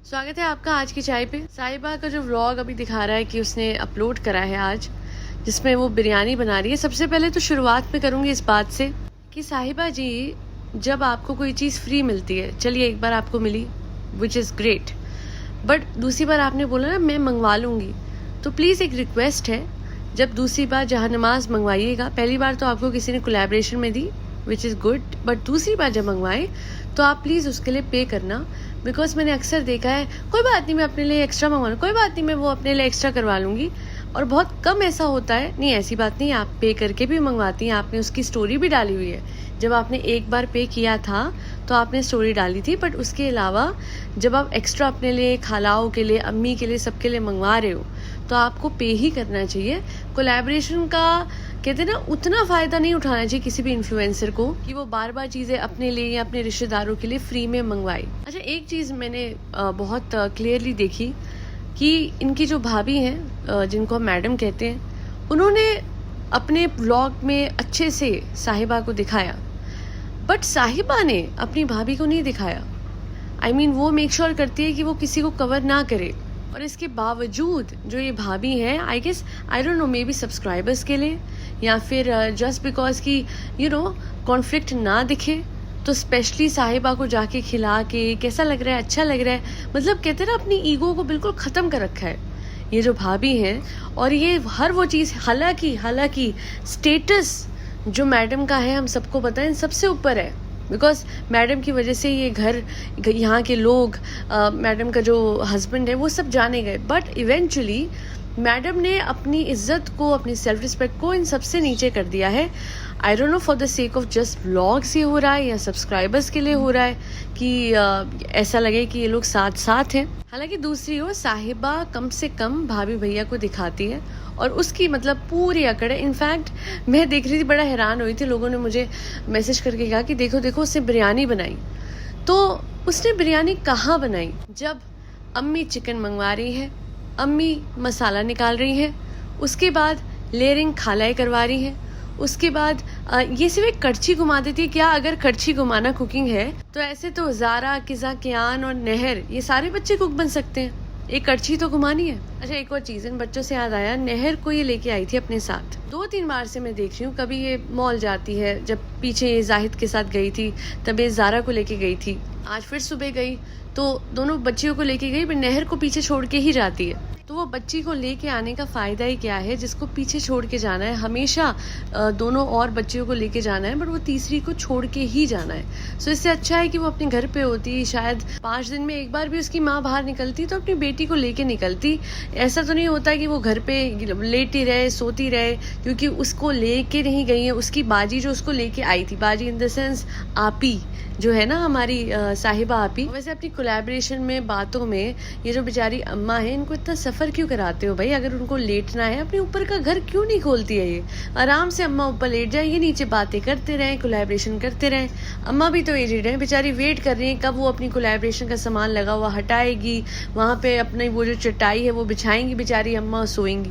स्वागत है आपका आज की चाय पे। साहिबा का जो व्लॉग अभी दिखा रहा है कि उसने अपलोड करा है आज, जिसमें वो बिरयानी बना रही है। सबसे पहले तो शुरुआत में करूंगी इस बात से कि साहिबा जी, जब आपको कोई चीज़ फ्री मिलती है, चलिए एक बार आपको मिली विच इज़ ग्रेट, बट दूसरी बार आपने बोला ना मैं मंगवा लूँगी, तो प्लीज़ एक रिक्वेस्ट है, जब दूसरी बार जहाँ नमाज मंगवाइएगा, पहली बार तो आपको किसी ने कोलैबोरेशन में दी विच इज़ गुड, बट दूसरी बार जब मंगवाएं तो आप प्लीज़ उसके लिए पे करना। बिकॉज मैंने अक्सर देखा है, कोई बात नहीं मैं अपने लिए एक्स्ट्रा मंगवा लूँ, कोई बात नहीं मैं वो अपने लिए एक्स्ट्रा करवा लूँगी, और बहुत कम ऐसा होता है। नहीं, ऐसी बात नहीं, आप पे करके भी मंगवाती हैं। आपने उसकी स्टोरी भी डाली हुई है, जब आपने एक बार पे किया था तो आपने स्टोरी डाली थी, बट उसके अलावा जब आप एक्स्ट्रा अपने लिए, खालाओं के लिए, अम्मी के लिए, सबके लिए मंगवा रहे हो तो आपको पे ही करना चाहिए। कोलैबोरेशन का कहते हैं ना, उतना फ़ायदा नहीं उठाना चाहिए किसी भी इन्फ्लुएंसर को कि वो बार बार चीज़ें अपने लिए या अपने रिश्तेदारों के लिए फ्री में मंगवाए। अच्छा, एक चीज़ मैंने बहुत क्लियरली देखी कि इनकी जो भाभी हैं, जिनको हम मैडम कहते हैं, उन्होंने अपने व्लॉग में अच्छे से साहिबा को दिखाया, बट साहिबा ने अपनी भाभी को नहीं दिखाया। I mean, वो मेक श्योर करती है कि वो किसी को कवर ना करे, और इसके बावजूद जो ये भाभी हैं, I guess, I don't know, maybe subscribers के लिए या फिर जस्ट बिकॉज कि कॉन्फ्लिक्ट ना दिखे, तो स्पेशली साहिबा को जाके खिला के कैसा लग रहा है, अच्छा लग रहा है, मतलब कहते हैं ना, अपनी ईगो को बिल्कुल ख़त्म कर रखा है ये जो भाभी हैं। और ये हर वो चीज़, हालांकि स्टेटस जो मैडम का है, हम सबको पता है, इन सबसे ऊपर है। बिकॉज मैडम की वजह से ये घर, यहाँ के लोग, मैडम का जो हस्बैंड है, वो सब जाने गए, बट इवेंचुअली मैडम ने अपनी इज्जत को, अपनी सेल्फ रिस्पेक्ट को इन सबसे नीचे कर दिया है। आई don't know for the sake of just vlogs ये हो रहा है या सब्सक्राइबर्स के लिए हो रहा है कि ऐसा लगे कि ये लोग साथ साथ हैं। हालांकि दूसरी ओर साहिबा कम से कम भाभी भैया को दिखाती है, और उसकी मतलब पूरी अकड़ है। इनफैक्ट मैं देख रही थी, बड़ा हैरान हुई थी, लोगों ने मुझे मैसेज करके कहा कि देखो देखो उसने बिरयानी बनाई। तो उसने बिरयानी कहाँ बनाई? जब अम्मी चिकन मंगवा रही है, अम्मी मसाला निकाल रही है, उसके बाद लेयरिंग खालाई करवा रही है, उसके बाद ये सिर्फ एक कड़छी घुमा देती है। क्या अगर कड़छी घुमाना कुकिंग है, तो ऐसे तो ज़ारा, किज़ा, कियान और नहर, ये सारे बच्चे कुक बन सकते हैं, एक कड़छी तो घुमानी है। अच्छा, एक और चीज़, इन बच्चों से याद आया, नहर को ये लेके आई थी अपने साथ। 2-3 बार से मैं देख रही हूँ, कभी ये मॉल जाती है, जब पीछे ये जाहिद के साथ गई थी तब ये ज़ारा को लेके गई थी, आज फिर सुबह गई तो दोनों बच्चियों को लेके गई, पर नहर को पीछे छोड़ के ही जाती है। तो वो बच्ची को लेके आने का फ़ायदा ही क्या है, जिसको पीछे छोड़ के जाना है, हमेशा दोनों और बच्चियों को लेके जाना है, बट वो तीसरी को छोड़ के ही जाना है। सो इससे अच्छा है कि वो अपने घर पे होती, शायद 5 दिन में एक बार भी उसकी माँ बाहर निकलती तो अपनी बेटी को लेके निकलती। ऐसा तो नहीं होता कि वो घर पे लेटी रहे, सोती रहे, क्योंकि उसको लेके नहीं गई है। उसकी बाजी जो उसको लेके आई थी, बाजी इन द सेंस आपी जो है ना, हमारी साहिबा आपी। वैसे अपनी कोलैबोरेशन में, बातों में, ये जो बेचारी अम्मा है, इनको इतना सफ़र क्यों कराते हो भाई? अगर उनको लेटना है, अपने ऊपर का घर क्यों नहीं खोलती है? ये आराम से अम्मा ऊपर लेट जाए, ये नीचे बातें करते रहें, कोलैबोरेशन करते रहें। अम्मा भी तो एजेड है बेचारी, वेट कर रही है कब वो अपनी कोलैबोरेशन का सामान लगा हुआ हटाएगी, वहाँ पे अपनी वो जो चटाई है वो बिछाएंगी बेचारी अम्मा, सोएंगी।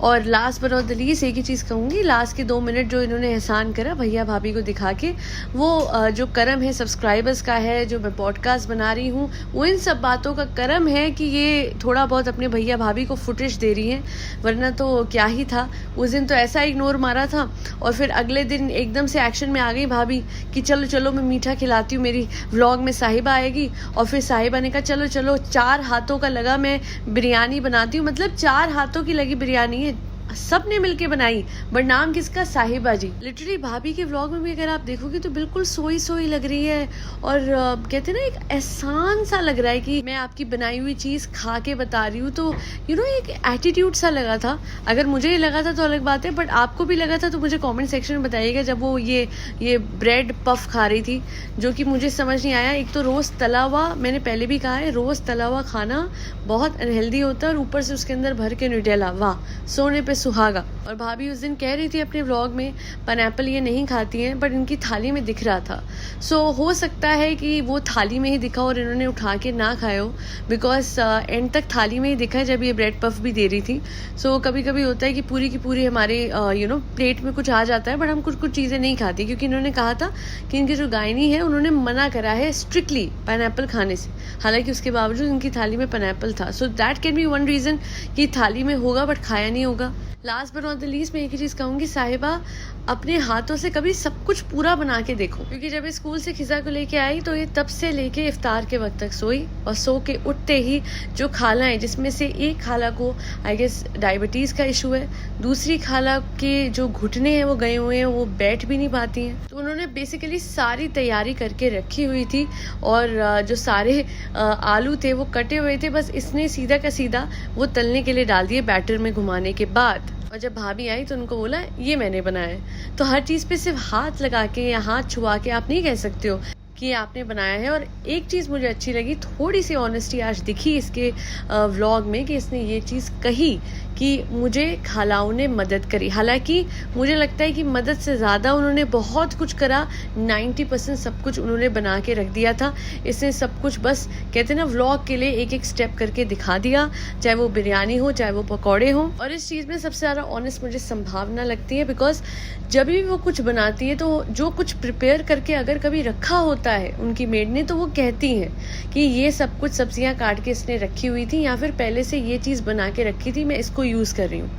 और last but not the least एक ही चीज़ कहूँगी, लास्ट के 2 मिनट जो इन्होंने एहसान करा भैया भाभी को दिखा के, वो जो करम है सब्सक्राइबर्स का है, जो मैं पॉडकास्ट बना रही हूँ, वो इन सब बातों का करम है कि ये थोड़ा बहुत अपने भैया भाभी को फुटेज दे रही हैं, वरना तो क्या ही था। उस दिन तो ऐसा इग्नोर मारा था, और फिर अगले दिन एकदम से एक्शन में आ गई भाभी कि चलो चलो मैं मीठा खिलाती हूँ, मेरी व्लॉग में साहिबा आएगी। और फिर साहिबा ने कहा चलो चलो, 4 हाथों का लगा मैं बिरयानी बनाती हूँ, मतलब 4 हाथों की लगी बिरयानी है, सब ने मिलके बनाई, बट नाम किसका? साहिबा जी। लिटरली भाभी के व्लॉग में भी अगर आप देखोगे तो बिल्कुल सोई सोई लग रही है, और कहते हैं ना, एक एहसान सा लग रहा है कि मैं आपकी बनाई हुई चीज़ खा के बता रही हूँ। तो एक एटीट्यूड सा लगा था। अगर मुझे ये लगा था तो अलग बात है, बट आपको भी लगा था तो मुझे कॉमेंट सेक्शन में बताइएगा। जब वो ये ब्रेड पफ खा रही थी, जो कि मुझे समझ नहीं आया। एक तो रोज़ तला हुआ, मैंने पहले भी कहा है, रोज़ तला हुआ खाना बहुत अनहेल्दी होता है, और ऊपर से उसके अंदर भर के न्यूटेला, वाह, सोने पे सुहागा। और भाभी उस दिन कह रही थी अपने व्लॉग में, पाइनएप्पल ये नहीं खाती हैं, बट इनकी थाली में दिख रहा था। सो हो सकता है कि वो थाली में ही दिखा और इन्होंने उठा के ना खाए हो, बिकॉज एंड तक थाली में ही दिखा जब ये ब्रेड पफ भी दे रही थी। सो कभी कभी होता है कि पूरी की पूरी हमारे प्लेट में कुछ आ जाता है, बट हम कुछ चीज़ें नहीं खाती, क्योंकि इन्होंने कहा था कि इनकी जो गायनी है उन्होंने मना करा है स्ट्रिक्टली पाइनएप्पल खाने से। हालांकि उसके बावजूद उनकी थाली में पाइनएप्पल था. So that can be one reason कि थाली में होगा बट खाया नहीं होगा. Last but not the least मैं एक ही चीज़ कहूँगी, साहिबा अपने हाथों से कभी सब कुछ पूरा बना के देखो, क्योंकि जब ये स्कूल से खिजा को लेके आई तो ये तब से लेके इफ्तार के वक्त तक सोई, और सो के उठते ही जो खाला है, जिसमें से एक खाला को आई गेस डायबिटीज़ का इशू है, दूसरी खाला के जो घुटने हैं वो गए हुए हैं, वो बैठ भी नहीं पाती हैं. तो उन्होंने बेसिकली सारी तैयारी करके रखी हुई थी, और जो सारे आलू थे वो कटे हुए थे, बस इसने सीधा का सीधा वो तलने के लिए डाल दिए बैटर में घुमाने के बाद. और जब भाभी आई तो उनको बोला ये मैंने बनाया है. तो हर चीज़ पे सिर्फ हाथ लगा के या हाथ छुआ के आप नहीं कह सकते हो कि ये आपने बनाया है. और एक चीज़ मुझे अच्छी लगी, थोड़ी सी ऑनेस्टी आज दिखी इसके व्लॉग में, कि इसने ये चीज़ कही कि मुझे खालाओं ने मदद करी. हालांकि मुझे लगता है कि मदद से ज़्यादा उन्होंने बहुत कुछ करा. 90% सब कुछ उन्होंने बना के रख दिया था. इसने सब कुछ बस कहते हैं ना व्लॉग के लिए एक एक स्टेप करके दिखा दिया, चाहे वो बिरयानी हो चाहे वो पकौड़े हो. और इस चीज़ में सबसे ज़्यादा ऑनेस्ट मुझे संभावना लगती है, बिकॉज जब भी वो कुछ बनाती है तो जो कुछ प्रिपेयर करके अगर कभी रखा होता है उनकी मेड ने, तो वो कहती हैं कि ये सब कुछ सब्जियां काट के इसने रखी हुई थी, या फिर पहले से ये चीज़ बना के रखी थी, मैं इसको यूज़ कर रही हूँ.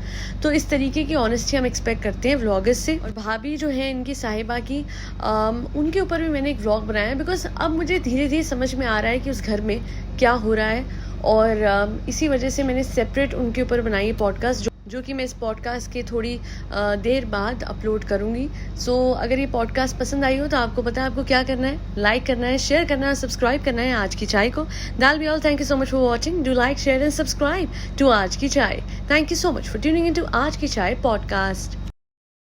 तो इस तरीके की ऑनेस्टी हम एक्सपेक्ट करते हैं व्लॉगर्स से. और भाभी जो है इनकी साहिबा की, उनके ऊपर भी मैंने एक व्लॉग बनाया है, बिकॉज अब मुझे धीरे धीरे समझ में आ रहा है कि उस घर में क्या हो रहा है, और इसी वजह से मैंने सेपरेट उनके ऊपर बनाई है पॉडकास्ट, जो कि मैं इस पॉडकास्ट के थोड़ी देर बाद अपलोड करूँगी. सो अगर ये पॉडकास्ट पसंद आई हो तो आपको पता है आपको क्या करना है, लाइक करना है, शेयर करना है, सब्सक्राइब करना है आज की चाय को. That be all. Thank you so much for watching. Do like, share and subscribe to Aaj Ki Chai. Thank you so much for tuning in to Aaj Ki चाय पॉडकास्ट.